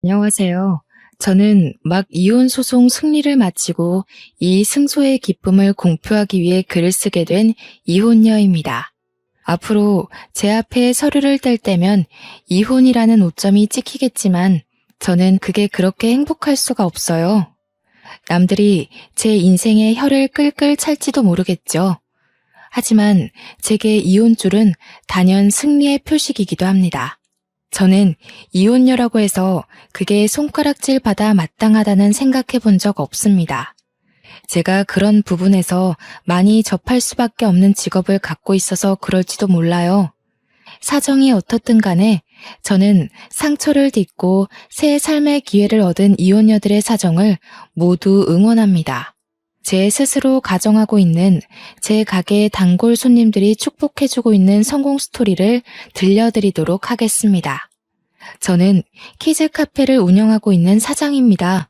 안녕하세요. 저는 막 이혼 소송 승리를 마치고 이 승소의 기쁨을 공표하기 위해 글을 쓰게 된 이혼녀입니다. 앞으로 제 앞에 서류를 뗄 때면 이혼이라는 오점이 찍히겠지만 저는 그게 그렇게 행복할 수가 없어요. 남들이 제 인생의 혀를 끌끌 찰지도 모르겠죠. 하지만 제게 이혼줄은 단연 승리의 표식이기도 합니다. 저는 이혼녀라고 해서 그게 손가락질 받아 마땅하다는 생각해 본 적 없습니다. 제가 그런 부분에서 많이 접할 수밖에 없는 직업을 갖고 있어서 그럴지도 몰라요. 사정이 어떻든 간에 저는 상처를 딛고 새 삶의 기회를 얻은 이혼녀들의 사정을 모두 응원합니다. 제 스스로 가정하고 있는 제 가게의 단골 손님들이 축복해주고 있는 성공 스토리를 들려드리도록 하겠습니다. 저는 키즈 카페를 운영하고 있는 사장입니다.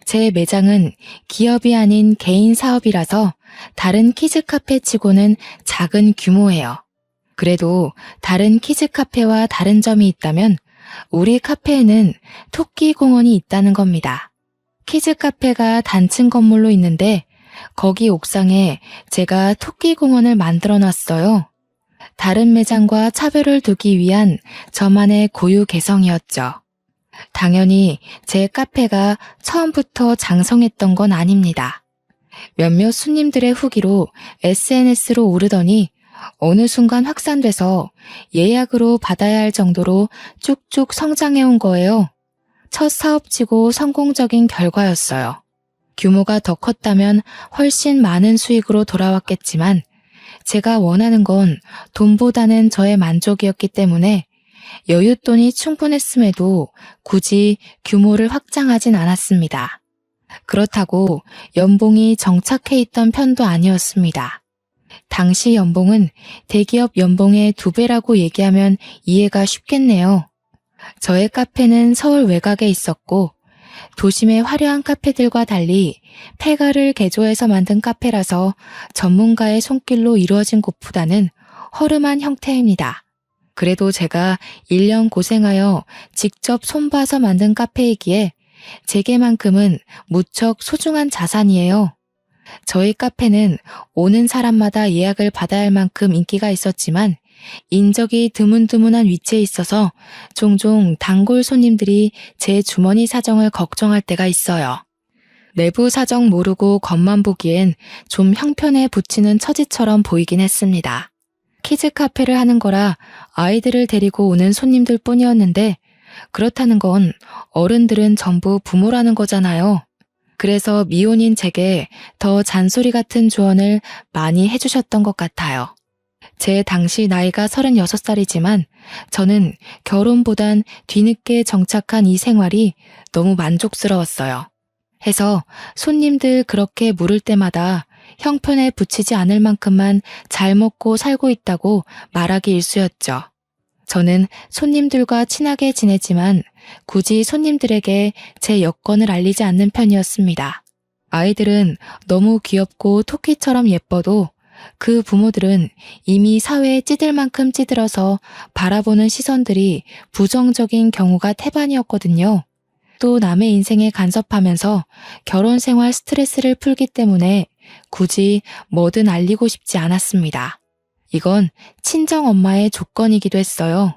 제 매장은 기업이 아닌 개인 사업이라서 다른 키즈 카페 치고는 작은 규모예요. 그래도 다른 키즈 카페와 다른 점이 있다면 우리 카페에는 토끼 공원이 있다는 겁니다. 키즈 카페가 단층 건물로 있는데 거기 옥상에 제가 토끼 공원을 만들어 놨어요. 다른 매장과 차별을 두기 위한 저만의 고유 개성이었죠. 당연히 제 카페가 처음부터 장성했던 건 아닙니다. 몇몇 손님들의 후기로 SNS로 오르더니 어느 순간 확산돼서 예약으로 받아야 할 정도로 쭉쭉 성장해온 거예요. 첫 사업치고 성공적인 결과였어요. 규모가 더 컸다면 훨씬 많은 수익으로 돌아왔겠지만 제가 원하는 건 돈보다는 저의 만족이었기 때문에 여윳돈이 충분했음에도 굳이 규모를 확장하진 않았습니다. 그렇다고 연봉이 정착해 있던 편도 아니었습니다. 당시 연봉은 대기업 연봉의 2배라고 얘기하면 이해가 쉽겠네요. 저의 카페는 서울 외곽에 있었고 도심의 화려한 카페들과 달리 폐가를 개조해서 만든 카페라서 전문가의 손길로 이루어진 곳보다는 허름한 형태입니다. 그래도 제가 1년 고생하여 직접 손봐서 만든 카페이기에 제게만큼은 무척 소중한 자산이에요. 저희 카페는 오는 사람마다 예약을 받아야 할 만큼 인기가 있었지만 인적이 드문드문한 위치에 있어서 종종 단골 손님들이 제 주머니 사정을 걱정할 때가 있어요. 내부 사정 모르고 겉만 보기엔 좀 형편에 부치는 처지처럼 보이긴 했습니다. 키즈 카페를 하는 거라 아이들을 데리고 오는 손님들 뿐이었는데 그렇다는 건 어른들은 전부 부모라는 거잖아요. 그래서 미혼인 제게 더 잔소리 같은 조언을 많이 해주셨던 것 같아요. 제 당시 나이가 36살이지만 저는 결혼보단 뒤늦게 정착한 이 생활이 너무 만족스러웠어요. 해서 손님들 그렇게 물을 때마다 형편에 부치지 않을 만큼만 잘 먹고 살고 있다고 말하기 일쑤였죠. 저는 손님들과 친하게 지내지만 굳이 손님들에게 제 여건을 알리지 않는 편이었습니다. 아이들은 너무 귀엽고 토끼처럼 예뻐도 그 부모들은 이미 사회에 찌들 만큼 찌들어서 바라보는 시선들이 부정적인 경우가 태반이었거든요. 또 남의 인생에 간섭하면서 결혼 생활 스트레스를 풀기 때문에 굳이 뭐든 알리고 싶지 않았습니다. 이건 친정 엄마의 조건이기도 했어요.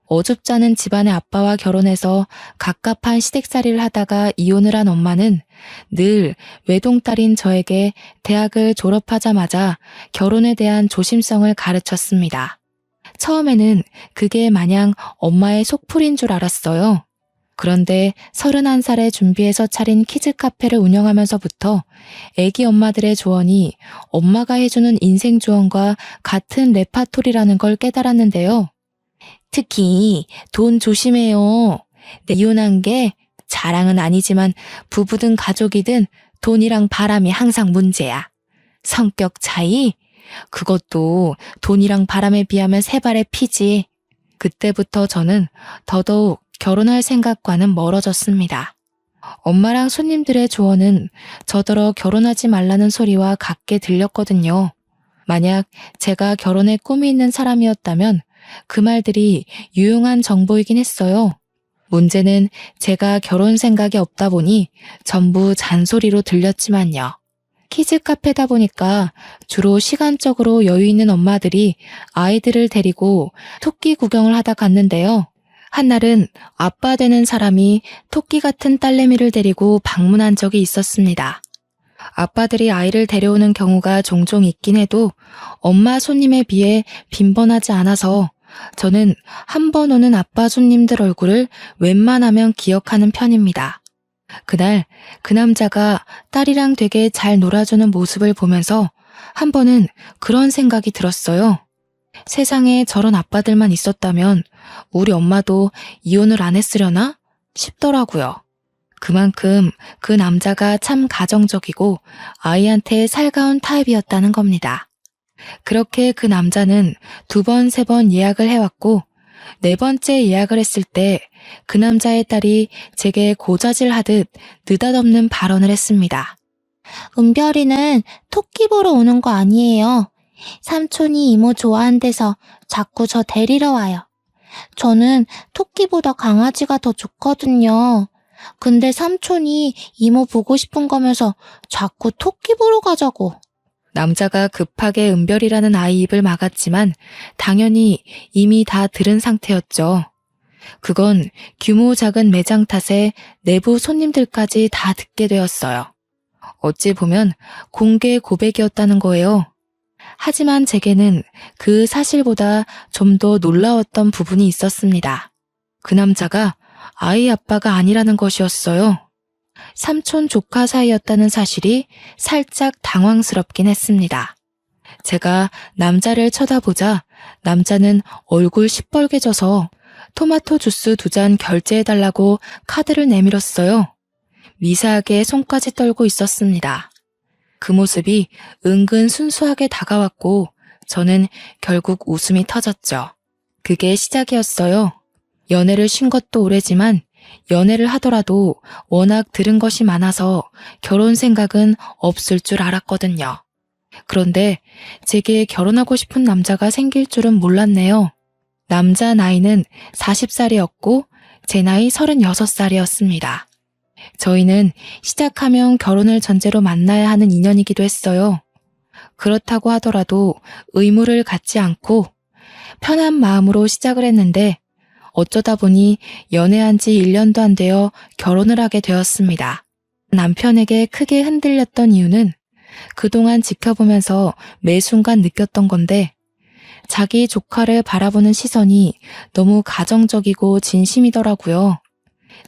어줍잖은 집안의 아빠와 결혼해서 갑갑한 시댁살이를 하다가 이혼을 한 엄마는 늘 외동딸인 저에게 대학을 졸업하자마자 결혼에 대한 조심성을 가르쳤습니다. 처음에는 그게 마냥 엄마의 속풀이인 줄 알았어요. 그런데 31살에 준비해서 차린 키즈 카페를 운영하면서부터 애기 엄마들의 조언이 엄마가 해주는 인생 조언과 같은 레파토리라는 걸 깨달았는데요. 특히 돈 조심해요. 이혼한 게 자랑은 아니지만 부부든 가족이든 돈이랑 바람이 항상 문제야. 성격 차이? 그것도 돈이랑 바람에 비하면 세 발의 피지. 그때부터 저는 더더욱 결혼할 생각과는 멀어졌습니다. 엄마랑 손님들의 조언은 저더러 결혼하지 말라는 소리와 같게 들렸거든요. 만약 제가 결혼에 꿈이 있는 사람이었다면 그 말들이 유용한 정보이긴 했어요. 문제는 제가 결혼 생각이 없다 보니 전부 잔소리로 들렸지만요. 키즈 카페다 보니까 주로 시간적으로 여유 있는 엄마들이 아이들을 데리고 토끼 구경을 하다 갔는데요. 한날은 아빠 되는 사람이 토끼 같은 딸내미를 데리고 방문한 적이 있었습니다. 아빠들이 아이를 데려오는 경우가 종종 있긴 해도 엄마 손님에 비해 빈번하지 않아서 저는 한 번 오는 아빠 손님들 얼굴을 웬만하면 기억하는 편입니다. 그날 그 남자가 딸이랑 되게 잘 놀아주는 모습을 보면서 한 번은 그런 생각이 들었어요. 세상에 저런 아빠들만 있었다면 우리 엄마도 이혼을 안 했으려나 싶더라고요. 그만큼 그 남자가 참 가정적이고 아이한테 살가운 타입이었다는 겁니다. 그렇게 그 남자는 2번, 3번 예약을 해왔고 4번째 예약을 했을 때 그 남자의 딸이 제게 고자질하듯 느닷없는 발언을 했습니다. 은별이는 토끼 보러 오는 거 아니에요. 삼촌이 이모 좋아한대서 자꾸 저 데리러 와요. 저는 토끼보다 강아지가 더 좋거든요. 근데 삼촌이 이모 보고 싶은 거면서 자꾸 토끼 보러 가자고. 남자가 급하게 은별이라는 아이 입을 막았지만 당연히 이미 다 들은 상태였죠. 그건 규모 작은 매장 탓에 내부 손님들까지 다 듣게 되었어요. 어찌 보면 공개 고백이었다는 거예요. 하지만 제게는 그 사실보다 좀 더 놀라웠던 부분이 있었습니다. 그 남자가 아이 아빠가 아니라는 것이었어요. 삼촌 조카 사이였다는 사실이 살짝 당황스럽긴 했습니다. 제가 남자를 쳐다보자 남자는 얼굴 시뻘개져서 토마토 주스 2잔 결제해달라고 카드를 내밀었어요. 미세하게 손까지 떨고 있었습니다. 그 모습이 은근 순수하게 다가왔고 저는 결국 웃음이 터졌죠. 그게 시작이었어요. 연애를 쉰 것도 오래지만 연애를 하더라도 워낙 들은 것이 많아서 결혼 생각은 없을 줄 알았거든요. 그런데 제게 결혼하고 싶은 남자가 생길 줄은 몰랐네요. 남자 나이는 40살이었고 제 나이 36살이었습니다. 저희는 시작하면 결혼을 전제로 만나야 하는 인연이기도 했어요. 그렇다고 하더라도 의무를 갖지 않고 편한 마음으로 시작을 했는데 어쩌다 보니 연애한 지 1년도 안 되어 결혼을 하게 되었습니다. 남편에게 크게 흔들렸던 이유는 그동안 지켜보면서 매 순간 느꼈던 건데 자기 조카를 바라보는 시선이 너무 가정적이고 진심이더라고요.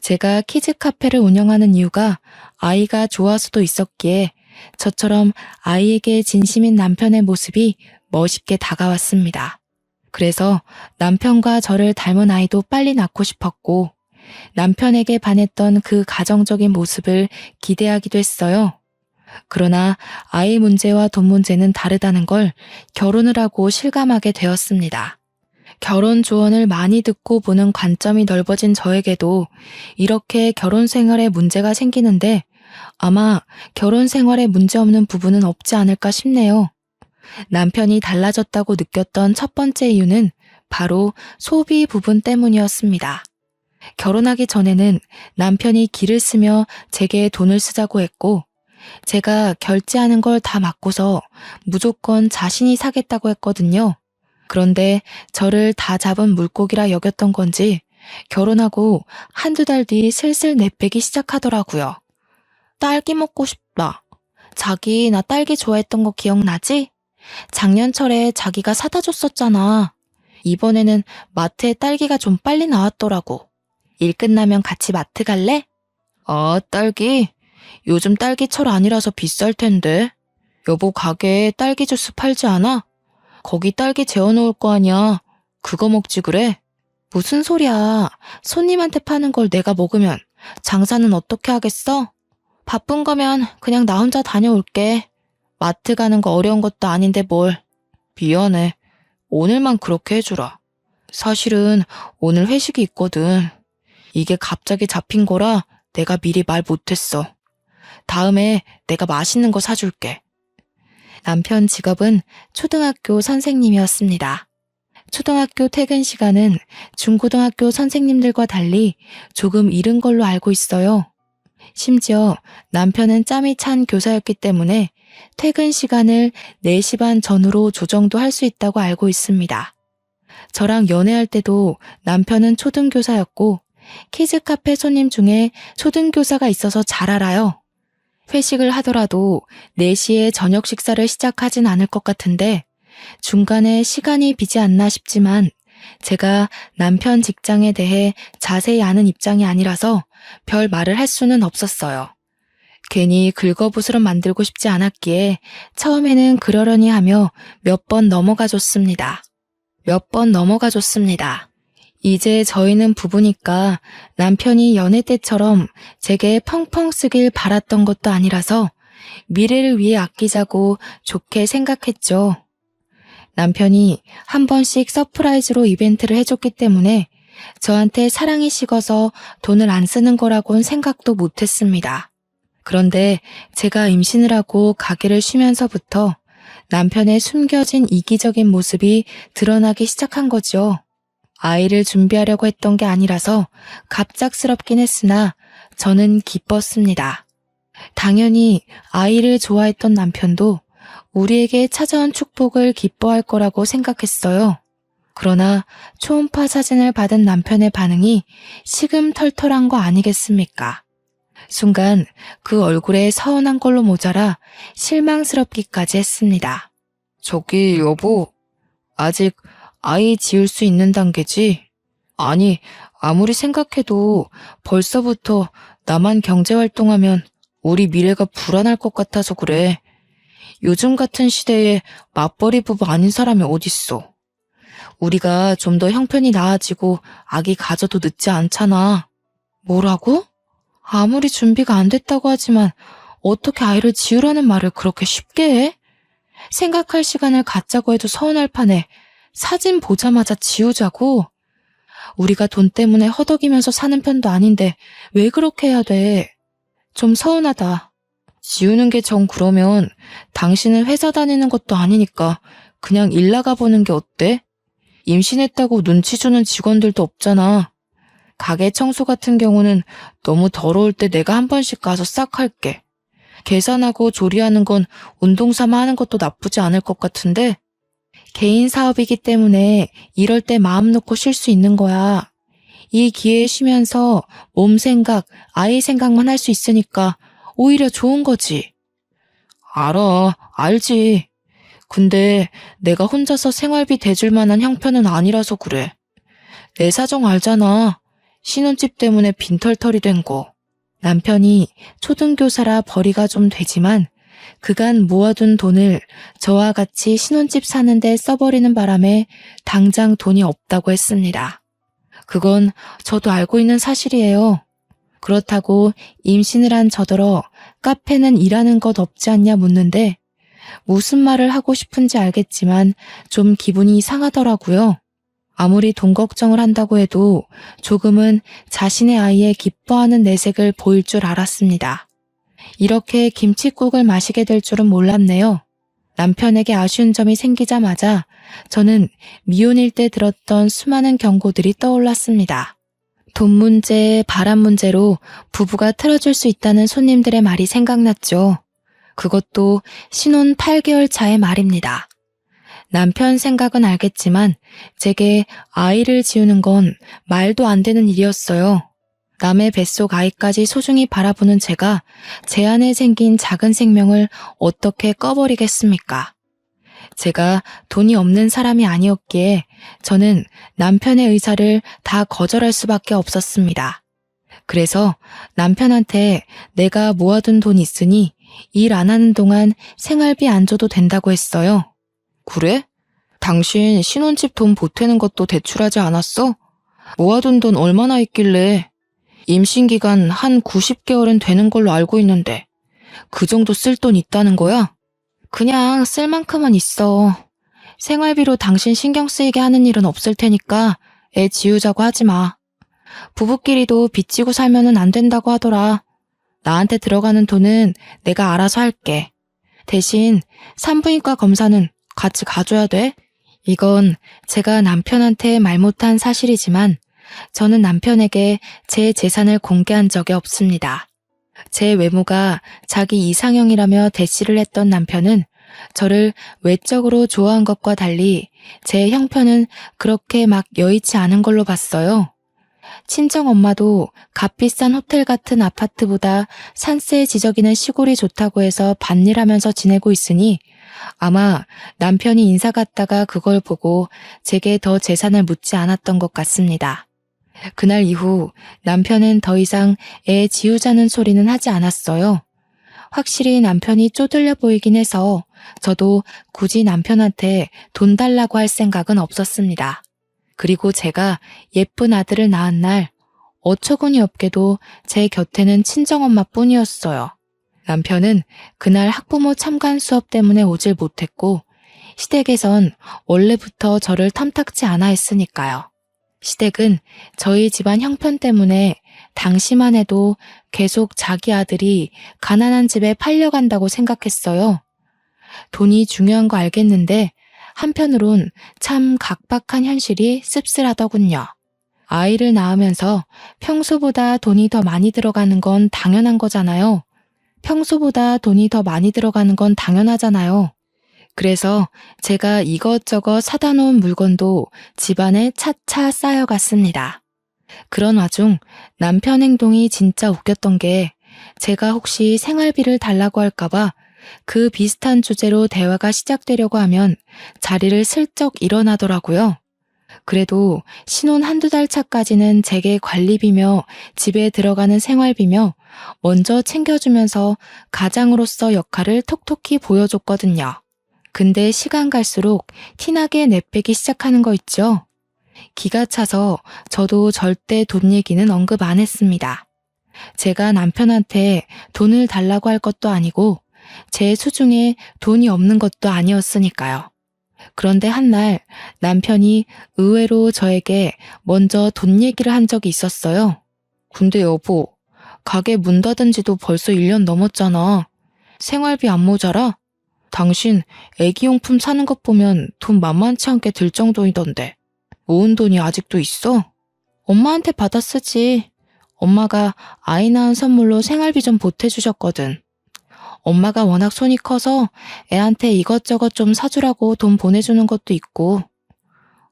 제가 키즈 카페를 운영하는 이유가 아이가 좋아서도 있었기에 저처럼 아이에게 진심인 남편의 모습이 멋있게 다가왔습니다. 그래서 남편과 저를 닮은 아이도 빨리 낳고 싶었고 남편에게 반했던 그 가정적인 모습을 기대하기도 했어요. 그러나 아이 문제와 돈 문제는 다르다는 걸 결혼을 하고 실감하게 되었습니다. 결혼 조언을 많이 듣고 보는 관점이 넓어진 저에게도 이렇게 결혼 생활에 문제가 생기는데 아마 결혼 생활에 문제없는 부분은 없지 않을까 싶네요. 남편이 달라졌다고 느꼈던 첫 번째 이유는 바로 소비 부분 때문이었습니다. 결혼하기 전에는 남편이 기를 쓰며 제게 돈을 쓰자고 했고 제가 결제하는 걸 다 맡고서 무조건 자신이 사겠다고 했거든요. 그런데 저를 다 잡은 물고기라 여겼던 건지 결혼하고 1~2달 뒤 슬슬 내빼기 시작하더라고요. 딸기 먹고 싶다. 자기 나 딸기 좋아했던 거 기억나지? 작년철에 자기가 사다 줬었잖아. 이번에는 마트에 딸기가 좀 빨리 나왔더라고. 일 끝나면 같이 마트 갈래? 아, 딸기? 요즘 딸기철 아니라서 비쌀 텐데. 여보 가게에 딸기 주스 팔지 않아? 거기 딸기 재워놓을 거 아니야. 그거 먹지 그래? 무슨 소리야. 손님한테 파는 걸 내가 먹으면 장사는 어떻게 하겠어? 바쁜 거면 그냥 나 혼자 다녀올게. 마트 가는 거 어려운 것도 아닌데 뭘. 미안해. 오늘만 그렇게 해주라. 사실은 오늘 회식이 있거든. 이게 갑자기 잡힌 거라 내가 미리 말 못했어. 다음에 내가 맛있는 거 사줄게. 남편 직업은 초등학교 선생님이었습니다. 초등학교 퇴근 시간은 중고등학교 선생님들과 달리 조금 이른 걸로 알고 있어요. 심지어 남편은 짬이 찬 교사였기 때문에 퇴근 시간을 4시 반 전후로 조정도 할 수 있다고 알고 있습니다. 저랑 연애할 때도 남편은 초등교사였고 키즈 카페 손님 중에 초등교사가 있어서 잘 알아요. 회식을 하더라도 4시에 저녁 식사를 시작하진 않을 것 같은데 중간에 시간이 비지 않나 싶지만 제가 남편 직장에 대해 자세히 아는 입장이 아니라서 별 말을 할 수는 없었어요. 괜히 긁어부스럼 만들고 싶지 않았기에 처음에는 그러려니 하며 몇 번 넘어가 줬습니다. 이제 저희는 부부니까 남편이 연애 때처럼 제게 펑펑 쓰길 바랐던 것도 아니라서 미래를 위해 아끼자고 좋게 생각했죠. 남편이 한 번씩 서프라이즈로 이벤트를 해줬기 때문에 저한테 사랑이 식어서 돈을 안 쓰는 거라고는 생각도 못했습니다. 그런데 제가 임신을 하고 가게를 쉬면서부터 남편의 숨겨진 이기적인 모습이 드러나기 시작한 거죠. 아이를 준비하려고 했던 게 아니라서 갑작스럽긴 했으나 저는 기뻤습니다. 당연히 아이를 좋아했던 남편도 우리에게 찾아온 축복을 기뻐할 거라고 생각했어요. 그러나 초음파 사진을 받은 남편의 반응이 시금털털한 거 아니겠습니까? 순간 그 얼굴에 서운한 걸로 모자라 실망스럽기까지 했습니다. 저기 여보, 아직 아이 지을 수 있는 단계지? 아니, 아무리 생각해도 벌써부터 나만 경제활동하면 우리 미래가 불안할 것 같아서 그래. 요즘 같은 시대에 맞벌이 부부 아닌 사람이 어딨어. 우리가 좀 더 형편이 나아지고 아기 가져도 늦지 않잖아. 뭐라고? 아무리 준비가 안 됐다고 하지만 어떻게 아이를 지으라는 말을 그렇게 쉽게 해? 생각할 시간을 갖자고 해도 서운할 판에 사진 보자마자 지우자고? 우리가 돈 때문에 허덕이면서 사는 편도 아닌데 왜 그렇게 해야 돼? 좀 서운하다. 지우는 게 정 그러면 당신은 회사 다니는 것도 아니니까 그냥 일 나가보는 게 어때? 임신했다고 눈치 주는 직원들도 없잖아. 가게 청소 같은 경우는 너무 더러울 때 내가 한 번씩 가서 싹 할게. 계산하고 조리하는 건 운동 삼아 하는 것도 나쁘지 않을 것 같은데 개인 사업이기 때문에 이럴 때 마음 놓고 쉴 수 있는 거야. 이 기회에 쉬면서 몸 생각, 아이 생각만 할 수 있으니까 오히려 좋은 거지. 알지. 근데 내가 혼자서 생활비 대줄 만한 형편은 아니라서 그래. 내 사정 알잖아. 신혼집 때문에 빈털털이 된 거. 남편이 초등교사라 벌이가 좀 되지만 그간 모아둔 돈을 저와 같이 신혼집 사는데 써버리는 바람에 당장 돈이 없다고 했습니다. 그건 저도 알고 있는 사실이에요. 그렇다고 임신을 한 저더러 카페는 일하는 것 없지 않냐 묻는데 무슨 말을 하고 싶은지 알겠지만 좀 기분이 상하더라고요. 아무리 돈 걱정을 한다고 해도 조금은 자신의 아이의 기뻐하는 내색을 보일 줄 알았습니다. 이렇게 김칫국을 마시게 될 줄은 몰랐네요. 남편에게 아쉬운 점이 생기자마자 저는 미혼일 때 들었던 수많은 경고들이 떠올랐습니다. 돈 문제, 바람 문제로 부부가 틀어질 수 있다는 손님들의 말이 생각났죠. 그것도 신혼 8개월 차의 말입니다. 남편 생각은 알겠지만 제게 아이를 지우는 건 말도 안 되는 일이었어요. 남의 뱃속 아이까지 소중히 바라보는 제가 제 안에 생긴 작은 생명을 어떻게 꺼버리겠습니까? 제가 돈이 없는 사람이 아니었기에 저는 남편의 의사를 다 거절할 수밖에 없었습니다. 그래서 남편한테 내가 모아둔 돈 있으니 일 안 하는 동안 생활비 안 줘도 된다고 했어요. 그래? 당신 신혼집 돈 보태는 것도 대출하지 않았어? 모아둔 돈 얼마나 있길래? 임신기간 한 90개월은 되는 걸로 알고 있는데 그 정도 쓸 돈 있다는 거야? 그냥 쓸 만큼은 있어. 생활비로 당신 신경 쓰이게 하는 일은 없을 테니까 애 지우자고 하지 마. 부부끼리도 빚지고 살면은 안 된다고 하더라. 나한테 들어가는 돈은 내가 알아서 할게. 대신 산부인과 검사는 같이 가줘야 돼. 이건 제가 남편한테 말 못한 사실이지만 저는 남편에게 제 재산을 공개한 적이 없습니다. 제 외모가 자기 이상형이라며 대시를 했던 남편은 저를 외적으로 좋아한 것과 달리 제 형편은 그렇게 막 여의치 않은 걸로 봤어요. 친정엄마도 값비싼 호텔 같은 아파트보다 산세 지저귀는 시골이 좋다고 해서 밭일하면서 지내고 있으니 아마 남편이 인사 갔다가 그걸 보고 제게 더 재산을 묻지 않았던 것 같습니다. 그날 이후 남편은 더 이상 애 지우자는 소리는 하지 않았어요. 확실히 남편이 쪼들려 보이긴 해서 저도 굳이 남편한테 돈 달라고 할 생각은 없었습니다. 그리고 제가 예쁜 아들을 낳은 날 어처구니 없게도 제 곁에는 친정엄마뿐이었어요. 남편은 그날 학부모 참관 수업 때문에 오질 못했고 시댁에선 원래부터 저를 탐탁지 않아 했으니까요. 시댁은 저희 집안 형편 때문에 당시만 해도 계속 자기 아들이 가난한 집에 팔려간다고 생각했어요. 돈이 중요한 거 알겠는데 한편으론 참 각박한 현실이 씁쓸하더군요. 아이를 낳으면서 평소보다 돈이 더 많이 들어가는 건 당연한 거잖아요. 평소보다 돈이 더 많이 들어가는 건 당연하잖아요. 그래서 제가 이것저것 사다 놓은 물건도 집안에 차차 쌓여갔습니다. 그런 와중 남편 행동이 진짜 웃겼던 게 제가 혹시 생활비를 달라고 할까봐 그 비슷한 주제로 대화가 시작되려고 하면 자리를 슬쩍 일어나더라고요. 그래도 신혼 한두 달 차까지는 제게 관리비며 집에 들어가는 생활비며 먼저 챙겨주면서 가장으로서 역할을 톡톡히 보여줬거든요. 근데 시간 갈수록 티나게 내빼기 시작하는 거 있죠? 기가 차서 저도 절대 돈 얘기는 언급 안 했습니다. 제가 남편한테 돈을 달라고 할 것도 아니고 제 수중에 돈이 없는 것도 아니었으니까요. 그런데 한날 남편이 의외로 저에게 먼저 돈 얘기를 한 적이 있었어요. 근데 여보, 가게 문 닫은 지도 벌써 1년 넘었잖아. 생활비 안 모자라? 당신 애기용품 사는 것 보면 돈 만만치 않게 들 정도이던데. 모은 돈이 아직도 있어? 엄마한테 받아 쓰지. 엄마가 아이 낳은 선물로 생활비 좀 보태주셨거든. 엄마가 워낙 손이 커서 애한테 이것저것 좀 사주라고 돈 보내주는 것도 있고.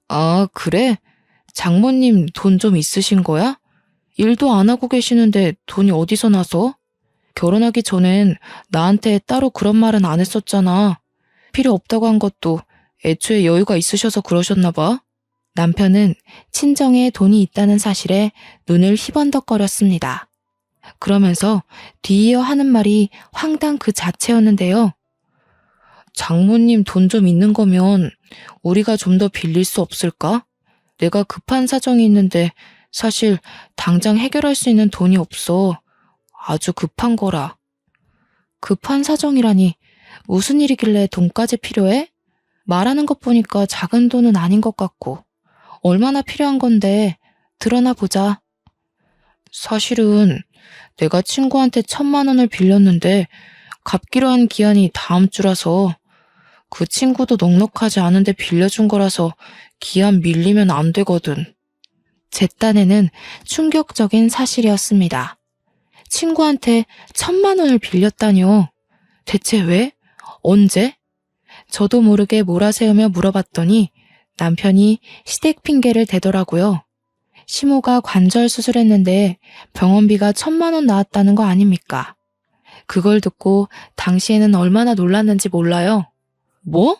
아, 그래? 장모님 돈 좀 있으신 거야? 일도 안 하고 계시는데 돈이 어디서 나서? 결혼하기 전엔 나한테 따로 그런 말은 안 했었잖아. 필요 없다고 한 것도 애초에 여유가 있으셔서 그러셨나 봐. 남편은 친정에 돈이 있다는 사실에 눈을 희번덕거렸습니다. 그러면서 뒤이어 하는 말이 황당 그 자체였는데요. 장모님 돈 좀 있는 거면 우리가 좀 더 빌릴 수 없을까? 내가 급한 사정이 있는데 사실 당장 해결할 수 있는 돈이 없어. 아주 급한 거라. 급한 사정이라니 무슨 일이길래 돈까지 필요해? 말하는 것 보니까 작은 돈은 아닌 것 같고. 얼마나 필요한 건데 드러나 보자. 사실은 내가 친구한테 1,000만 원을 빌렸는데 갚기로 한 기한이 다음 주라서 그 친구도 넉넉하지 않은데 빌려준 거라서 기한 밀리면 안 되거든. 제 딴에는 충격적인 사실이었습니다. 친구한테 1,000만 원을 빌렸다뇨. 대체 왜? 언제? 저도 모르게 몰아세우며 물어봤더니 남편이 시댁 핑계를 대더라고요. 시모가 관절 수술했는데 병원비가 1,000만 원 나왔다는 거 아닙니까? 그걸 듣고 당시에는 얼마나 놀랐는지 몰라요. 뭐?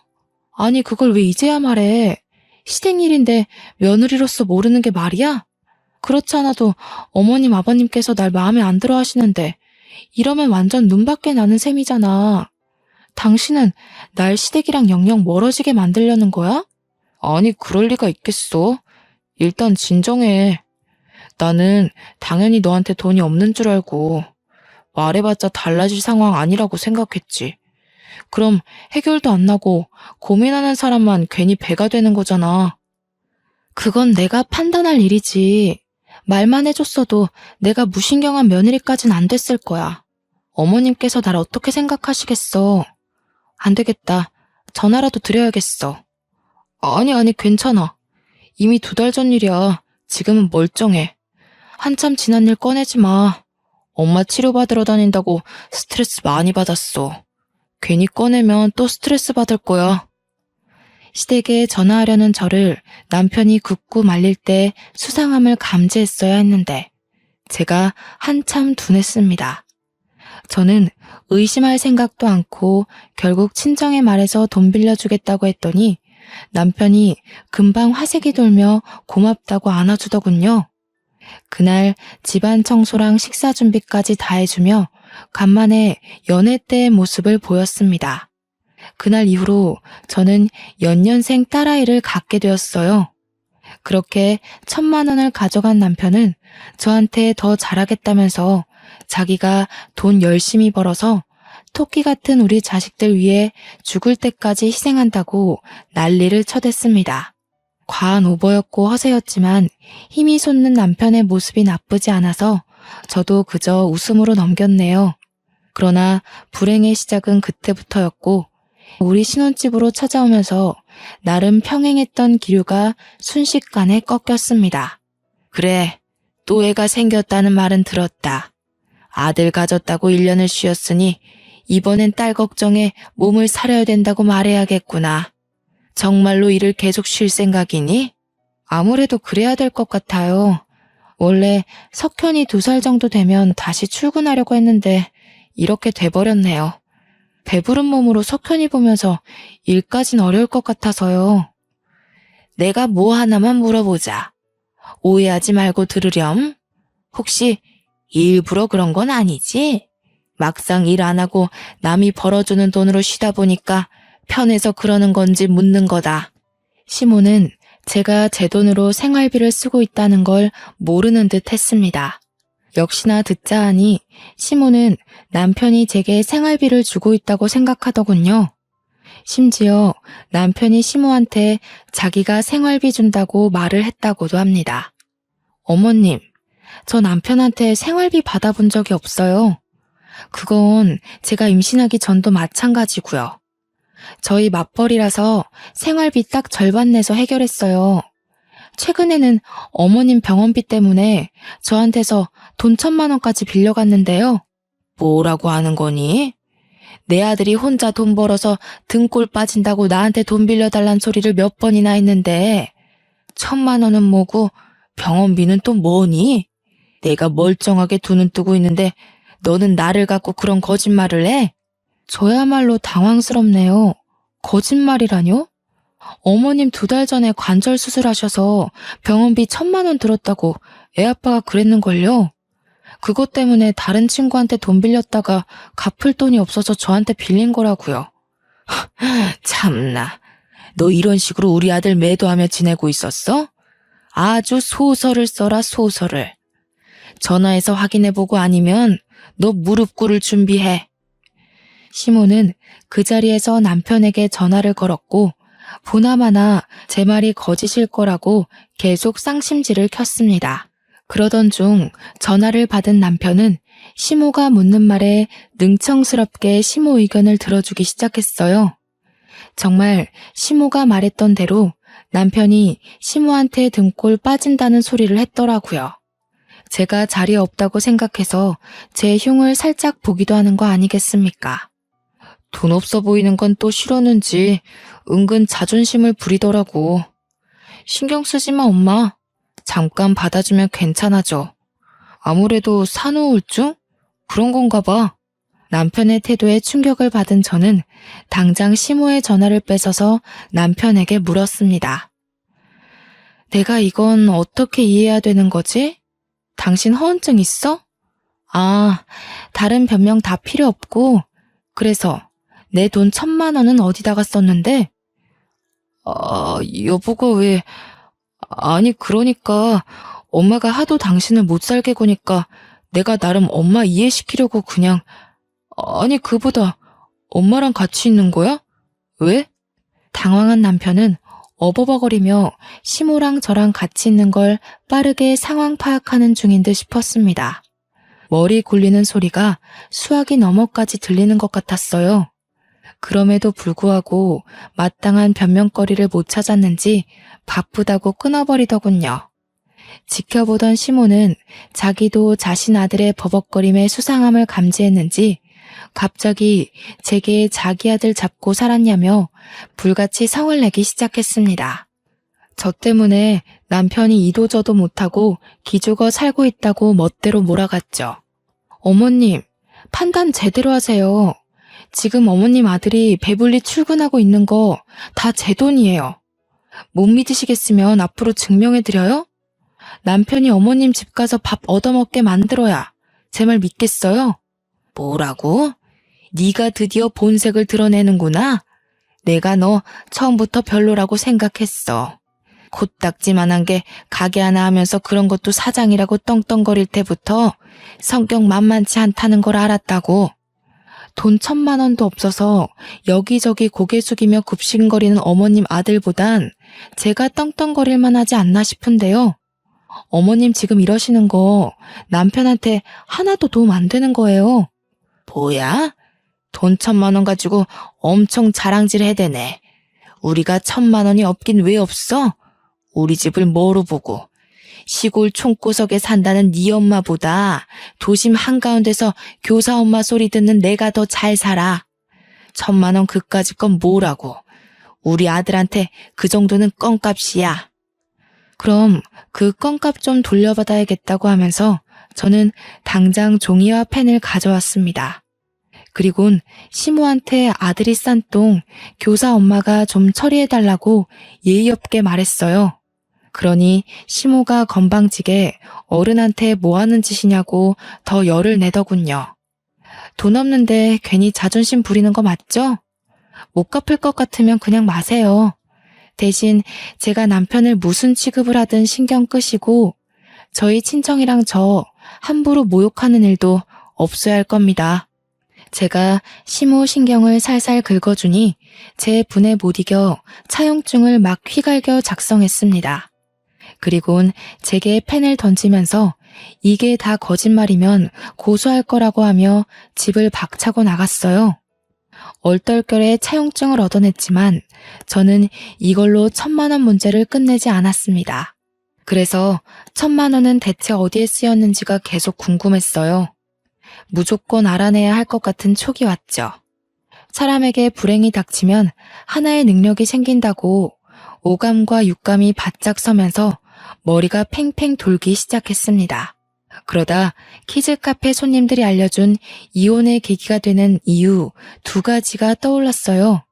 아니 그걸 왜 이제야 말해? 시댁 일인데 며느리로서 모르는 게 말이야? 그렇지 않아도 어머님 아버님께서 날 마음에 안 들어 하시는데 이러면 완전 눈밖에 나는 셈이잖아. 당신은 날 시댁이랑 영영 멀어지게 만들려는 거야? 아니 그럴 리가 있겠어. 일단 진정해. 나는 당연히 너한테 돈이 없는 줄 알고 말해봤자 달라질 상황 아니라고 생각했지. 그럼 해결도 안 나고 고민하는 사람만 괜히 배가 되는 거잖아. 그건 내가 판단할 일이지. 말만 해줬어도 내가 무신경한 며느리까진 안 됐을 거야. 어머님께서 날 어떻게 생각하시겠어. 안 되겠다. 전화라도 드려야겠어. 아니, 괜찮아. 이미 2달 전 일이야. 지금은 멀쩡해. 한참 지난 일 꺼내지 마. 엄마 치료받으러 다닌다고 스트레스 많이 받았어. 괜히 꺼내면 또 스트레스 받을 거야. 시댁에 전화하려는 저를 남편이 굽고 말릴 때 수상함을 감지했어야 했는데 제가 한참 둔했습니다. 저는 의심할 생각도 않고 결국 친정에 말해서 돈 빌려주겠다고 했더니 남편이 금방 화색이 돌며 고맙다고 안아주더군요. 그날 집안 청소랑 식사 준비까지 다 해주며 간만에 연애 때의 모습을 보였습니다. 그날 이후로 저는 연년생 딸아이를 갖게 되었어요. 그렇게 1,000만 원을 가져간 남편은 저한테 더 잘하겠다면서 자기가 돈 열심히 벌어서 토끼 같은 우리 자식들 위해 죽을 때까지 희생한다고 난리를 쳐댔습니다. 과한 오버였고 허세였지만 힘이 솟는 남편의 모습이 나쁘지 않아서 저도 그저 웃음으로 넘겼네요. 그러나 불행의 시작은 그때부터였고 우리 신혼집으로 찾아오면서 나름 평행했던 기류가 순식간에 꺾였습니다. 그래, 또 애가 생겼다는 말은 들었다. 아들 가졌다고 1년을 쉬었으니 이번엔 딸 걱정에 몸을 사려야 된다고 말해야겠구나. 정말로 일을 계속 쉴 생각이니? 아무래도 그래야 될 것 같아요. 원래 석현이 2살 정도 되면 다시 출근하려고 했는데 이렇게 돼버렸네요. 배부른 몸으로 석현이 보면서 일까진 어려울 것 같아서요. 내가 뭐 하나만 물어보자. 오해하지 말고 들으렴. 혹시 일부러 그런 건 아니지? 막상 일 안 하고 남이 벌어주는 돈으로 쉬다 보니까 편해서 그러는 건지 묻는 거다. 시모는 제가 제 돈으로 생활비를 쓰고 있다는 걸 모르는 듯 했습니다. 역시나 듣자 하니 시모는 남편이 제게 생활비를 주고 있다고 생각하더군요. 심지어 남편이 시모한테 자기가 생활비 준다고 말을 했다고도 합니다. 어머님, 저 남편한테 생활비 받아본 적이 없어요. 그건 제가 임신하기 전도 마찬가지고요. 저희 맞벌이라서 생활비 딱 절반 내서 해결했어요. 최근에는 어머님 병원비 때문에 저한테서 돈 1,000만 원까지 빌려갔는데요. 뭐라고 하는 거니? 내 아들이 혼자 돈 벌어서 등골 빠진다고 나한테 돈 빌려달란 소리를 몇 번이나 했는데 1,000만 원은 뭐고 병원비는 또 뭐니? 내가 멀쩡하게 두 눈 뜨고 있는데 너는 나를 갖고 그런 거짓말을 해? 저야말로 당황스럽네요. 거짓말이라뇨? 어머님 2달 전에 관절 수술하셔서 병원비 1,000만 원 들었다고 애아빠가 그랬는걸요. 그것 때문에 다른 친구한테 돈 빌렸다가 갚을 돈이 없어서 저한테 빌린 거라고요. 참나, 너 이런 식으로 우리 아들 매도하며 지내고 있었어? 아주 소설을 써라, 소설을. 전화해서 확인해보고 아니면 너 무릎 꿇을 준비해. 시모는 그 자리에서 남편에게 전화를 걸었고 보나마나 제 말이 거짓일 거라고 계속 쌍심지를 켰습니다. 그러던 중 전화를 받은 남편은 시모가 묻는 말에 능청스럽게 시모 의견을 들어주기 시작했어요. 정말 시모가 말했던 대로 남편이 시모한테 등골 빠진다는 소리를 했더라고요. 제가 자리에 없다고 생각해서 제 흉을 살짝 보기도 하는 거 아니겠습니까? 돈 없어 보이는 건 또 싫었는지 은근 자존심을 부리더라고. 신경 쓰지 마, 엄마. 잠깐 받아주면 괜찮아져. 아무래도 산후우울증? 그런 건가 봐. 남편의 태도에 충격을 받은 저는 당장 시모의 전화를 뺏어서 남편에게 물었습니다. 내가 이건 어떻게 이해해야 되는 거지? 당신 허언증 있어? 아, 다른 변명 다 필요 없고 그래서 내 돈 1,000만 원은 어디다가 썼는데? 여보가 왜... 아니 그러니까 엄마가 하도 당신을 못 살게 구니까 내가 나름 엄마 이해시키려고 그냥... 아니 그보다 엄마랑 같이 있는 거야? 왜? 당황한 남편은 어버버거리며 시모랑 저랑 같이 있는 걸 빠르게 상황 파악하는 중인 듯 싶었습니다. 머리 굴리는 소리가 수화기 너머까지 들리는 것 같았어요. 그럼에도 불구하고 마땅한 변명거리를 못 찾았는지 바쁘다고 끊어버리더군요. 지켜보던 시모는 자기도 자신 아들의 버벅거림의 수상함을 감지했는지 갑자기 제게 자기 아들 잡고 살았냐며 불같이 성을 내기 시작했습니다. 저 때문에 남편이 이도저도 못하고 기죽어 살고 있다고 멋대로 몰아갔죠. 어머님, 판단 제대로 하세요. 지금 어머님 아들이 배불리 출근하고 있는 거 다 제 돈이에요. 못 믿으시겠으면 앞으로 증명해드려요? 남편이 어머님 집 가서 밥 얻어먹게 만들어야 제 말 믿겠어요? 뭐라고? 네가 드디어 본색을 드러내는구나? 내가 너 처음부터 별로라고 생각했어. 코딱지만한 게 가게 하나 하면서 그런 것도 사장이라고 떵떵거릴 때부터 성격 만만치 않다는 걸 알았다고. 돈 1,000만 원도 없어서 여기저기 고개 숙이며 굽신거리는 어머님 아들보단 제가 떵떵거릴 만하지 않나 싶은데요. 어머님 지금 이러시는 거 남편한테 하나도 도움 안 되는 거예요. 뭐야? 돈 1,000만 원 가지고 엄청 자랑질 해대네. 우리가 1,000만 원이 없긴 왜 없어? 우리 집을 뭐로 보고. 시골 총구석에 산다는 네 엄마보다 도심 한가운데서 교사 엄마 소리 듣는 내가 더 잘 살아. 1,000만 원 그까짓 건 뭐라고. 우리 아들한테 그 정도는 껌값이야. 그럼 그 껌값 좀 돌려받아야겠다고 하면서 저는 당장 종이와 펜을 가져왔습니다. 그리곤 시모한테 아들이 싼 똥 교사 엄마가 좀 처리해달라고 예의 없게 말했어요. 그러니 시모가 건방지게 어른한테 뭐 하는 짓이냐고 더 열을 내더군요. 돈 없는데 괜히 자존심 부리는 거 맞죠? 못 갚을 것 같으면 그냥 마세요. 대신 제가 남편을 무슨 취급을 하든 신경 끄시고 저희 친정이랑 저 함부로 모욕하는 일도 없어야 할 겁니다. 제가 시모 신경을 살살 긁어주니 제 분에 못 이겨 차용증을 막 휘갈겨 작성했습니다. 그리곤 제게 펜을 던지면서 이게 다 거짓말이면 고소할 거라고 하며 집을 박차고 나갔어요. 얼떨결에 차용증을 얻어냈지만 저는 이걸로 1,000만 원 문제를 끝내지 않았습니다. 그래서 1,000만 원은 대체 어디에 쓰였는지가 계속 궁금했어요. 무조건 알아내야 할 것 같은 촉이 왔죠. 사람에게 불행이 닥치면 하나의 능력이 생긴다고 오감과 육감이 바짝 서면서 머리가 팽팽 돌기 시작했습니다. 그러다 키즈 카페 손님들이 알려준 이혼의 계기가 되는 이유 2가지가 떠올랐어요.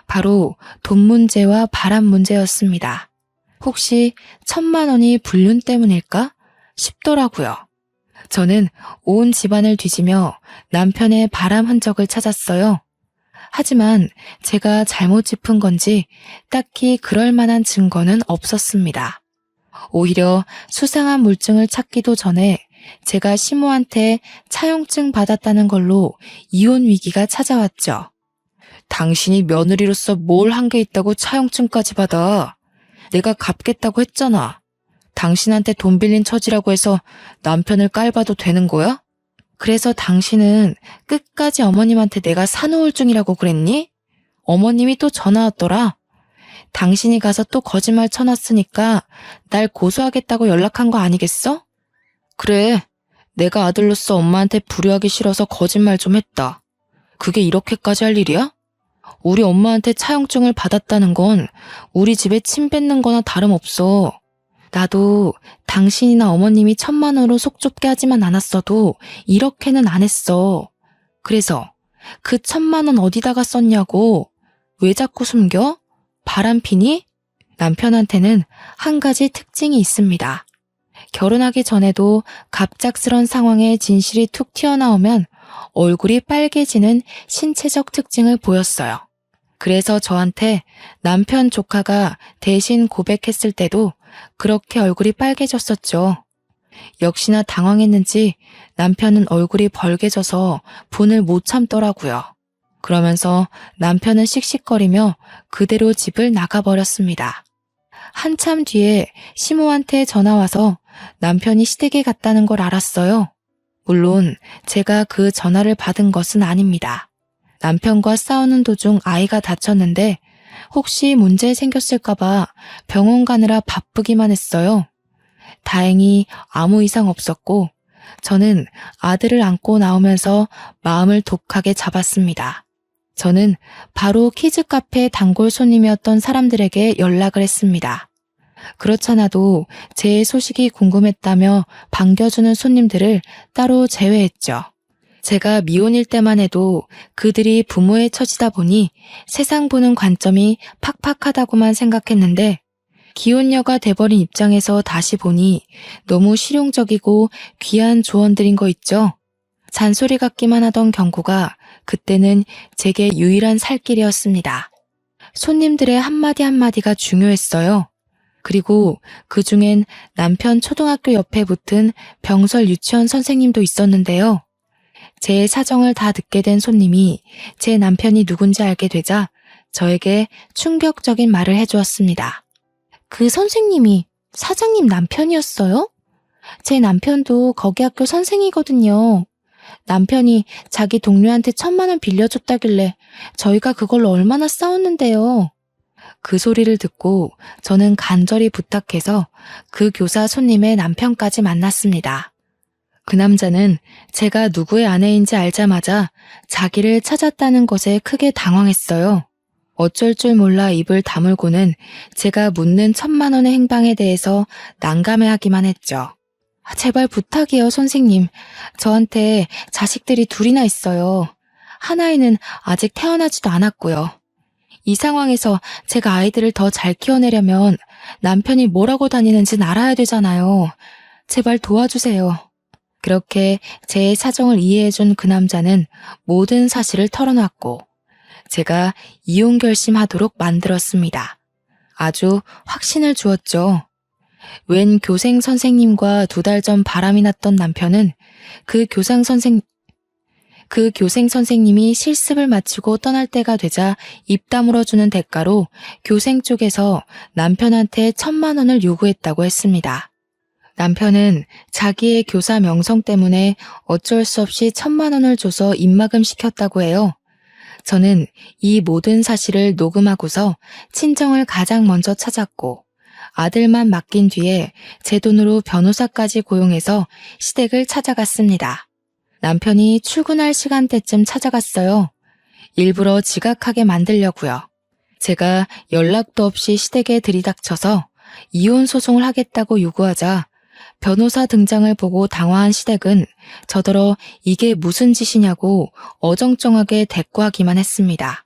바로 돈 문제와 바람 문제였습니다. 혹시 1,000만 원이 불륜 때문일까 싶더라고요. 저는 온 집안을 뒤지며 남편의 바람 흔적을 찾았어요. 하지만 제가 잘못 짚은 건지 딱히 그럴 만한 증거는 없었습니다. 오히려 수상한 물증을 찾기도 전에 제가 시모한테 차용증 받았다는 걸로 이혼 위기가 찾아왔죠. 당신이 며느리로서 뭘 한 게 있다고 차용증까지 받아. 내가 갚겠다고 했잖아. 당신한테 돈 빌린 처지라고 해서 남편을 깔봐도 되는 거야? 그래서 당신은 끝까지 어머님한테 내가 산후우울증이라고 그랬니? 어머님이 또 전화 왔더라. 당신이 가서 또 거짓말 쳐놨으니까 날 고소하겠다고 연락한 거 아니겠어? 그래, 내가 아들로서 엄마한테 불효하기 싫어서 거짓말 좀 했다. 그게 이렇게까지 할 일이야? 우리 엄마한테 차용증을 받았다는 건 우리 집에 침 뱉는 거나 다름없어. 나도 당신이나 어머님이 1,000만 원으로 속 좁게 하지만 않았어도 이렇게는 안 했어. 그래서 그 1,000만 원 어디다가 썼냐고. 왜 자꾸 숨겨? 바람피니? 남편한테는 한 가지 특징이 있습니다. 결혼하기 전에도 갑작스런 상황에 진실이 툭 튀어나오면 얼굴이 빨개지는 신체적 특징을 보였어요. 그래서 저한테 남편 조카가 대신 고백했을 때도 그렇게 얼굴이 빨개졌었죠. 역시나 당황했는지 남편은 얼굴이 벌개져서 분을 못 참더라고요. 그러면서 남편은 씩씩거리며 그대로 집을 나가버렸습니다. 한참 뒤에 시모한테 전화와서 남편이 시댁에 갔다는 걸 알았어요. 물론 제가 그 전화를 받은 것은 아닙니다. 남편과 싸우는 도중 아이가 다쳤는데 혹시 문제 생겼을까봐 병원 가느라 바쁘기만 했어요. 다행히 아무 이상 없었고 저는 아들을 안고 나오면서 마음을 독하게 잡았습니다. 저는 바로 키즈카페 단골 손님이었던 사람들에게 연락을 했습니다. 그렇잖아도 제 소식이 궁금했다며 반겨주는 손님들을 따로 제외했죠. 제가 미혼일 때만 해도 그들이 부모의 처지다 보니 세상 보는 관점이 팍팍하다고만 생각했는데 기혼녀가 돼버린 입장에서 다시 보니 너무 실용적이고 귀한 조언들인 거 있죠. 잔소리 같기만 하던 경고가 그때는 제게 유일한 살 길이었습니다. 손님들의 한마디 한마디가 중요했어요. 그리고 그중엔 남편 초등학교 옆에 붙은 병설 유치원 선생님도 있었는데요. 제 사정을 다 듣게 된 손님이 제 남편이 누군지 알게 되자 저에게 충격적인 말을 해주었습니다. 그 선생님이 사장님 남편이었어요? 제 남편도 거기 학교 선생이거든요. 남편이 자기 동료한테 1,000만 원 빌려줬다길래 저희가 그걸로 얼마나 싸웠는데요. 그 소리를 듣고 저는 간절히 부탁해서 그 교사 손님의 남편까지 만났습니다. 그 남자는 제가 누구의 아내인지 알자마자 자기를 찾았다는 것에 크게 당황했어요. 어쩔 줄 몰라 입을 다물고는 제가 묻는 1,000만 원의 행방에 대해서 난감해하기만 했죠. 제발 부탁이에요, 선생님. 저한테 자식들이 둘이나 있어요. 하나이는 아직 태어나지도 않았고요. 이 상황에서 제가 아이들을 더 잘 키워내려면 남편이 뭐라고 다니는지 알아야 되잖아요. 제발 도와주세요. 그렇게 제 사정을 이해해준 그 남자는 모든 사실을 털어놨고 제가 이혼 결심하도록 만들었습니다. 아주 확신을 주었죠. 웬 교생 선생님과 2달 전 바람이 났던 남편은 그 교생 선생님이 실습을 마치고 떠날 때가 되자 입 다물어주는 대가로 교생 쪽에서 남편한테 1,000만 원을 요구했다고 했습니다. 남편은 자기의 교사 명성 때문에 어쩔 수 없이 1,000만 원을 줘서 입막음 시켰다고 해요. 저는 이 모든 사실을 녹음하고서 친정을 가장 먼저 찾았고 아들만 맡긴 뒤에 제 돈으로 변호사까지 고용해서 시댁을 찾아갔습니다. 남편이 출근할 시간대쯤 찾아갔어요. 일부러 지각하게 만들려고요. 제가 연락도 없이 시댁에 들이닥쳐서 이혼 소송을 하겠다고 요구하자 변호사 등장을 보고 당황한 시댁은 저더러 이게 무슨 짓이냐고 어정쩡하게 대꾸하기만 했습니다.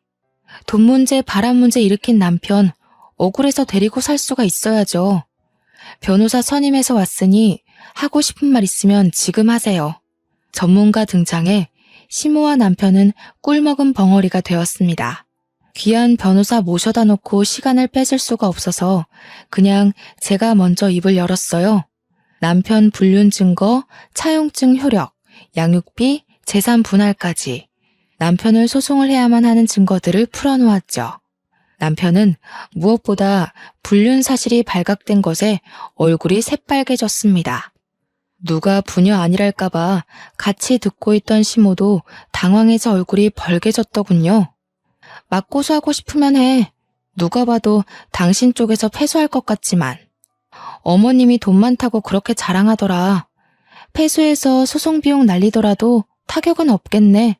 돈 문제, 바람 문제 일으킨 남편, 억울해서 데리고 살 수가 있어야죠. 변호사 선임해서 왔으니 하고 싶은 말 있으면 지금 하세요. 전문가 등장해 시모와 남편은 꿀먹은 벙어리가 되었습니다. 귀한 변호사 모셔다 놓고 시간을 뺏을 수가 없어서 그냥 제가 먼저 입을 열었어요. 남편 불륜 증거, 차용증 효력, 양육비, 재산 분할까지 남편을 소송을 해야만 하는 증거들을 풀어놓았죠. 남편은 무엇보다 불륜 사실이 발각된 것에 얼굴이 새빨개졌습니다. 누가 부녀 아니랄까봐 같이 듣고 있던 시모도 당황해서 얼굴이 벌개졌더군요. 맞고소하고 싶으면 해. 누가 봐도 당신 쪽에서 패소할 것 같지만. 어머님이 돈 많다고 그렇게 자랑하더라. 패소해서 소송 비용 날리더라도 타격은 없겠네.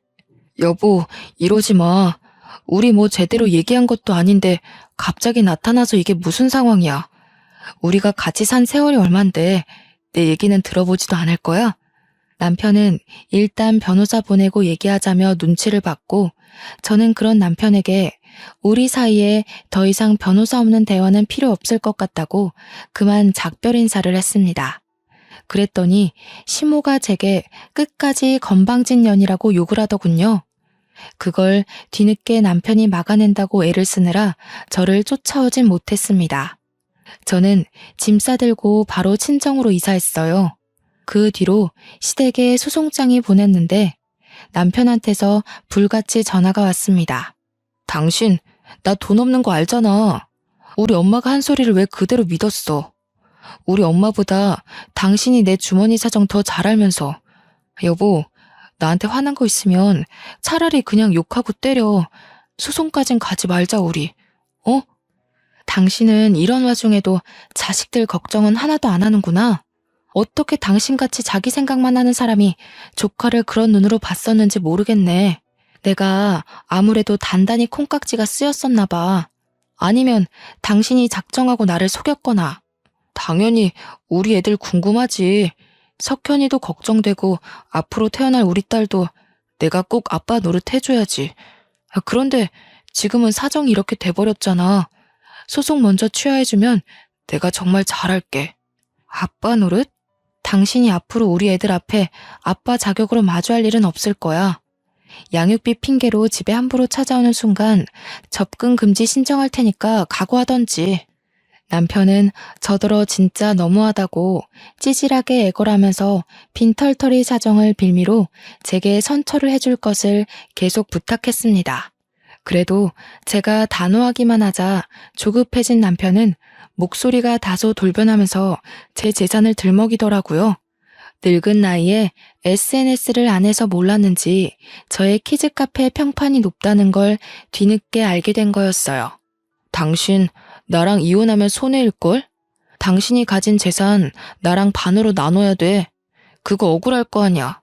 여보, 이러지 마. 우리 뭐 제대로 얘기한 것도 아닌데 갑자기 나타나서 이게 무슨 상황이야. 우리가 같이 산 세월이 얼만데 내 얘기는 들어보지도 않을 거야? 남편은 일단 변호사 보내고 얘기하자며 눈치를 봤고 저는 그런 남편에게 우리 사이에 더 이상 변호사 없는 대화는 필요 없을 것 같다고 그만 작별 인사를 했습니다. 그랬더니 시모가 제게 끝까지 건방진년이라고 욕을 하더군요. 그걸 뒤늦게 남편이 막아낸다고 애를 쓰느라 저를 쫓아오진 못했습니다. 저는 짐 싸들고 바로 친정으로 이사했어요. 그 뒤로 시댁에 소송장이 보냈는데 남편한테서 불같이 전화가 왔습니다. 당신, 나 돈 없는 거 알잖아. 우리 엄마가 한 소리를 왜 그대로 믿었어? 우리 엄마보다 당신이 내 주머니 사정 더 잘 알면서. 여보, 나한테 화난 거 있으면 차라리 그냥 욕하고 때려. 소송까진 가지 말자, 우리. 어? 당신은 이런 와중에도 자식들 걱정은 하나도 안 하는구나. 어떻게 당신같이 자기 생각만 하는 사람이 조카를 그런 눈으로 봤었는지 모르겠네. 내가 아무래도 단단히 콩깍지가 쓰였었나 봐. 아니면 당신이 작정하고 나를 속였거나. 당연히 우리 애들 궁금하지. 석현이도 걱정되고 앞으로 태어날 우리 딸도 내가 꼭 아빠 노릇 해줘야지. 그런데 지금은 사정이 이렇게 돼버렸잖아. 소송 먼저 취하해주면 내가 정말 잘할게. 아빠 노릇? 당신이 앞으로 우리 애들 앞에 아빠 자격으로 마주할 일은 없을 거야. 양육비 핑계로 집에 함부로 찾아오는 순간 접근 금지 신청할 테니까 각오하던지. 남편은 저더러 진짜 너무하다고 찌질하게 애걸하면서 빈털터리 사정을 빌미로 제게 선처를 해줄 것을 계속 부탁했습니다. 그래도 제가 단호하기만 하자 조급해진 남편은 목소리가 다소 돌변하면서 제 재산을 들먹이더라고요. 늙은 나이에 SNS를 안 해서 몰랐는지 저의 키즈카페 평판이 높다는 걸 뒤늦게 알게 된 거였어요. 당신 나랑 이혼하면 손해일걸? 당신이 가진 재산 나랑 반으로 나눠야 돼. 그거 억울할 거 아니야.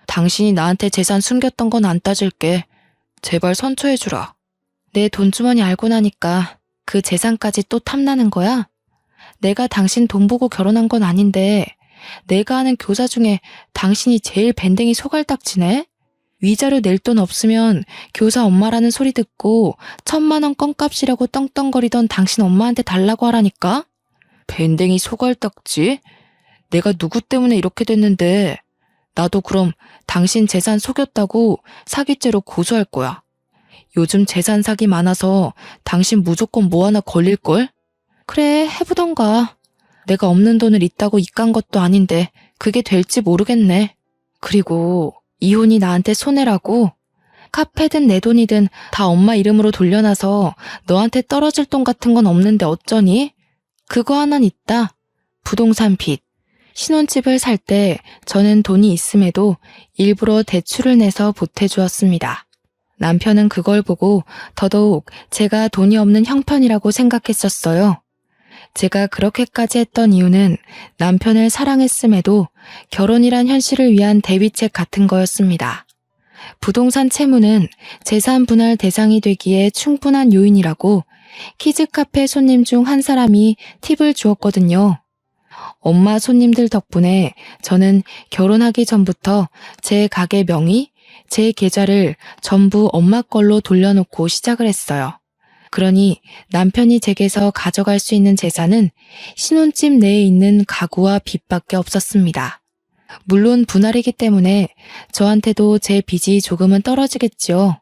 당신이 나한테 재산 숨겼던 건 안 따질게. 제발 선처해주라. 내 돈주머니 알고 나니까 그 재산까지 또 탐나는 거야? 내가 당신 돈 보고 결혼한 건 아닌데 내가 아는 교사 중에 당신이 제일 밴댕이 소갈딱지네? 위자료 낼 돈 없으면 교사 엄마라는 소리 듣고 1,000만 원 껌값이라고 떵떵거리던 당신 엄마한테 달라고 하라니까? 밴댕이 소갈딱지? 내가 누구 때문에 이렇게 됐는데 나도 그럼 당신 재산 속였다고 사기죄로 고소할 거야. 요즘 재산 사기 많아서 당신 무조건 뭐 하나 걸릴걸? 그래, 해보던가. 내가 없는 돈을 있다고 입간 것도 아닌데 그게 될지 모르겠네. 그리고 이혼이 나한테 손해라고? 카페든 내 돈이든 다 엄마 이름으로 돌려놔서 너한테 떨어질 돈 같은 건 없는데 어쩌니? 그거 하나는 있다. 부동산 빚. 신혼집을 살 때 저는 돈이 있음에도 일부러 대출을 내서 보태주었습니다. 남편은 그걸 보고 더더욱 제가 돈이 없는 형편이라고 생각했었어요. 제가 그렇게까지 했던 이유는 남편을 사랑했음에도 결혼이란 현실을 위한 대비책 같은 거였습니다. 부동산 채무는 재산 분할 대상이 되기에 충분한 요인이라고 키즈카페 손님 중 한 사람이 팁을 주었거든요. 엄마 손님들 덕분에 저는 결혼하기 전부터 제 가게 명의, 제 계좌를 전부 엄마 걸로 돌려놓고 시작을 했어요. 그러니 남편이 제게서 가져갈 수 있는 재산은 신혼집 내에 있는 가구와 빚밖에 없었습니다. 물론 분할이기 때문에 저한테도 제 빚이 조금은 떨어지겠죠.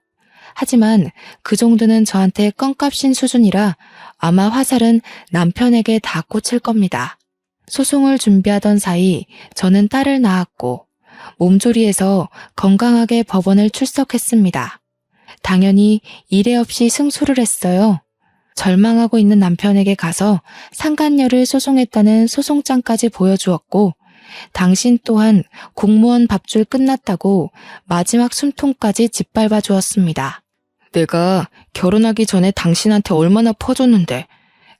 하지만 그 정도는 저한테 껌값인 수준이라 아마 화살은 남편에게 다 꽂힐 겁니다. 소송을 준비하던 사이 저는 딸을 낳았고 몸조리해서 건강하게 법원을 출석했습니다. 당연히 이례 없이 승소를 했어요. 절망하고 있는 남편에게 가서 상간녀를 소송했다는 소송장까지 보여주었고 당신 또한 공무원 밥줄 끝났다고 마지막 숨통까지 짓밟아 주었습니다. 내가 결혼하기 전에 당신한테 얼마나 퍼줬는데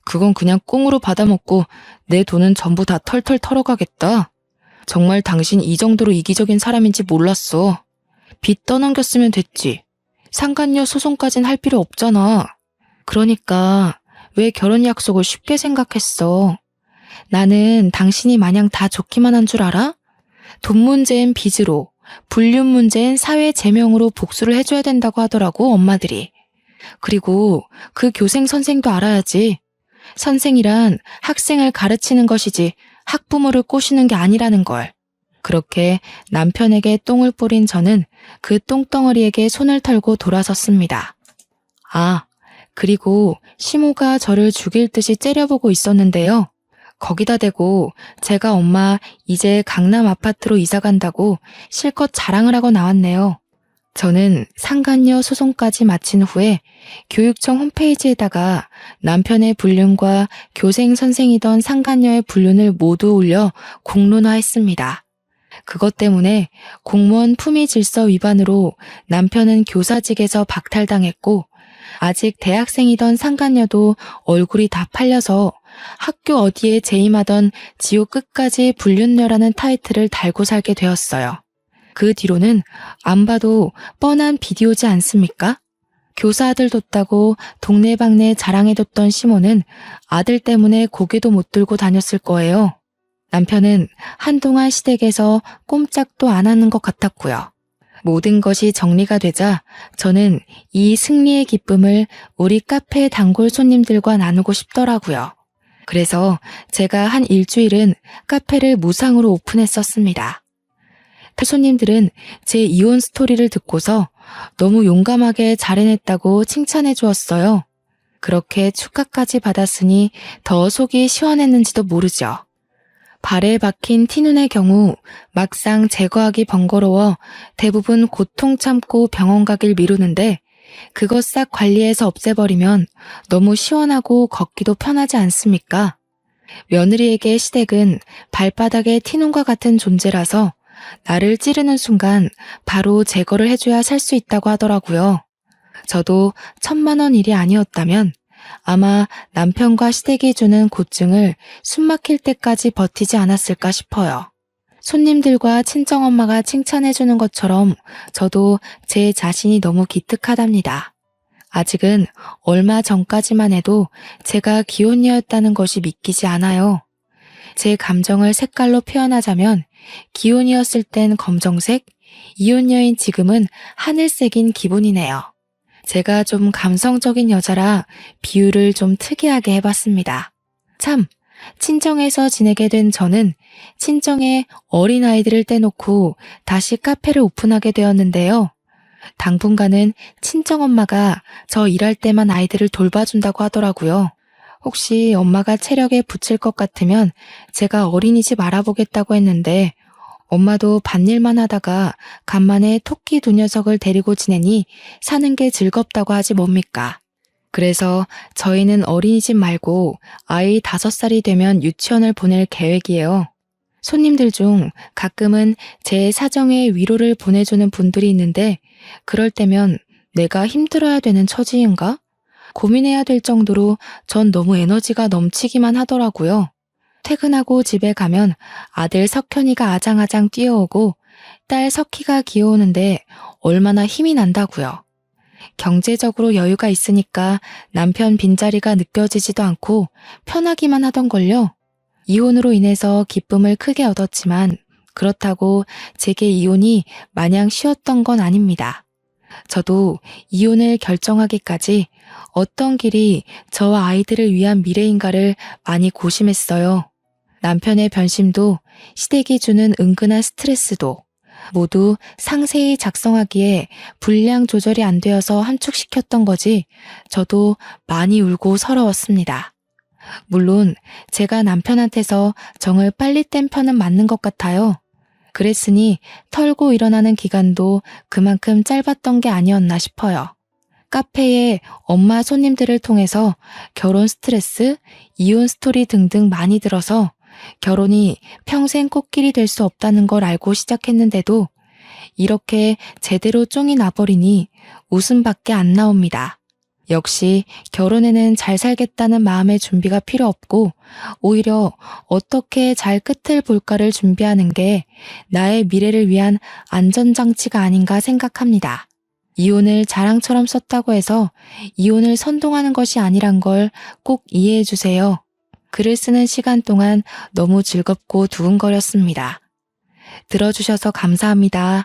그건 그냥 꽁으로 받아먹고 내 돈은 전부 다 털털 털어가겠다. 정말 당신 이 정도로 이기적인 사람인지 몰랐어. 빚 떠넘겼으면 됐지. 상간녀 소송까진 할 필요 없잖아. 그러니까 왜 결혼 약속을 쉽게 생각했어. 나는 당신이 마냥 다 좋기만 한 줄 알아? 돈 문제엔 빚으로, 불륜 문제엔 사회 제명으로 복수를 해줘야 된다고 하더라고 엄마들이. 그리고 그 교생 선생도 알아야지. 선생이란 학생을 가르치는 것이지 학부모를 꼬시는 게 아니라는 걸. 그렇게 남편에게 똥을 뿌린 저는 그 똥덩어리에게 손을 털고 돌아섰습니다. 아, 그리고 시모가 저를 죽일 듯이 째려보고 있었는데요. 거기다 대고 제가 엄마 이제 강남 아파트로 이사 간다고 실컷 자랑을 하고 나왔네요. 저는 상간녀 소송까지 마친 후에 교육청 홈페이지에다가 남편의 불륜과 교생 선생이던 상간녀의 불륜을 모두 올려 공론화했습니다. 그것 때문에 공무원 품위 질서 위반으로 남편은 교사직에서 박탈당했고, 아직 대학생이던 상간녀도 얼굴이 다 팔려서 학교 어디에 재임하던 지옥 끝까지 불륜녀라는 타이틀을 달고 살게 되었어요. 그 뒤로는 안 봐도 뻔한 비디오지 않습니까? 교사 아들 뒀다고 동네방네 자랑해뒀던 시모는 아들 때문에 고개도 못 들고 다녔을 거예요. 남편은 한동안 시댁에서 꼼짝도 안 하는 것 같았고요. 모든 것이 정리가 되자 저는 이 승리의 기쁨을 우리 카페 단골 손님들과 나누고 싶더라고요. 그래서 제가 한 일주일은 카페를 무상으로 오픈했었습니다. 손님들은 제 이혼 스토리를 듣고서 너무 용감하게 잘 해냈다고 칭찬해 주었어요. 그렇게 축하까지 받았으니 더 속이 시원했는지도 모르죠. 발에 박힌 티눈의 경우 막상 제거하기 번거로워 대부분 고통 참고 병원 가길 미루는데, 그것 싹 관리해서 없애버리면 너무 시원하고 걷기도 편하지 않습니까? 며느리에게 시댁은 발바닥에 티눈과 같은 존재라서 나를 찌르는 순간 바로 제거를 해줘야 살 수 있다고 하더라고요. 저도 1,000만 원 일이 아니었다면 아마 남편과 시댁이 주는 고증을 숨 막힐 때까지 버티지 않았을까 싶어요. 손님들과 친정엄마가 칭찬해주는 것처럼 저도 제 자신이 너무 기특하답니다. 아직은 얼마 전까지만 해도 제가 기혼녀였다는 것이 믿기지 않아요. 제 감정을 색깔로 표현하자면 기혼이었을 땐 검정색, 이혼녀인 지금은 하늘색인 기분이네요. 제가 좀 감성적인 여자라 비유를 좀 특이하게 해봤습니다. 참, 친정에서 지내게 된 저는 친정에 어린아이들을 떼놓고 다시 카페를 오픈하게 되었는데요. 당분간은 친정엄마가 저 일할 때만 아이들을 돌봐준다고 하더라고요. 혹시 엄마가 체력에 붙일 것 같으면 제가 어린이집 알아보겠다고 했는데, 엄마도 밭일만 하다가 간만에 토끼 두 녀석을 데리고 지내니 사는 게 즐겁다고 하지 뭡니까? 그래서 저희는 어린이집 말고 아이 5살이 되면 유치원을 보낼 계획이에요. 손님들 중 가끔은 제 사정에 위로를 보내주는 분들이 있는데, 그럴 때면 내가 힘들어야 되는 처지인가? 고민해야 될 정도로 전 너무 에너지가 넘치기만 하더라고요. 퇴근하고 집에 가면 아들 석현이가 아장아장 뛰어오고 딸 석희가 귀여우는데 얼마나 힘이 난다고요. 경제적으로 여유가 있으니까 남편 빈자리가 느껴지지도 않고 편하기만 하던걸요. 이혼으로 인해서 기쁨을 크게 얻었지만 그렇다고 제게 이혼이 마냥 쉬웠던 건 아닙니다. 저도 이혼을 결정하기까지 어떤 길이 저와 아이들을 위한 미래인가를 많이 고심했어요. 남편의 변심도 시댁이 주는 은근한 스트레스도 모두 상세히 작성하기에 분량 조절이 안 되어서 함축시켰던 거지, 저도 많이 울고 서러웠습니다. 물론 제가 남편한테서 정을 빨리 뗀 편은 맞는 것 같아요. 그랬으니 털고 일어나는 기간도 그만큼 짧았던 게 아니었나 싶어요. 카페에 엄마 손님들을 통해서 결혼 스트레스, 이혼 스토리 등등 많이 들어서 결혼이 평생 꽃길이 될 수 없다는 걸 알고 시작했는데도 이렇게 제대로 쫑이 나버리니 웃음밖에 안 나옵니다. 역시 결혼에는 잘 살겠다는 마음의 준비가 필요 없고 오히려 어떻게 잘 끝을 볼까를 준비하는 게 나의 미래를 위한 안전장치가 아닌가 생각합니다. 이혼을 자랑처럼 썼다고 해서 이혼을 선동하는 것이 아니란 걸 꼭 이해해 주세요. 글을 쓰는 시간 동안 너무 즐겁고 두근거렸습니다. 들어주셔서 감사합니다.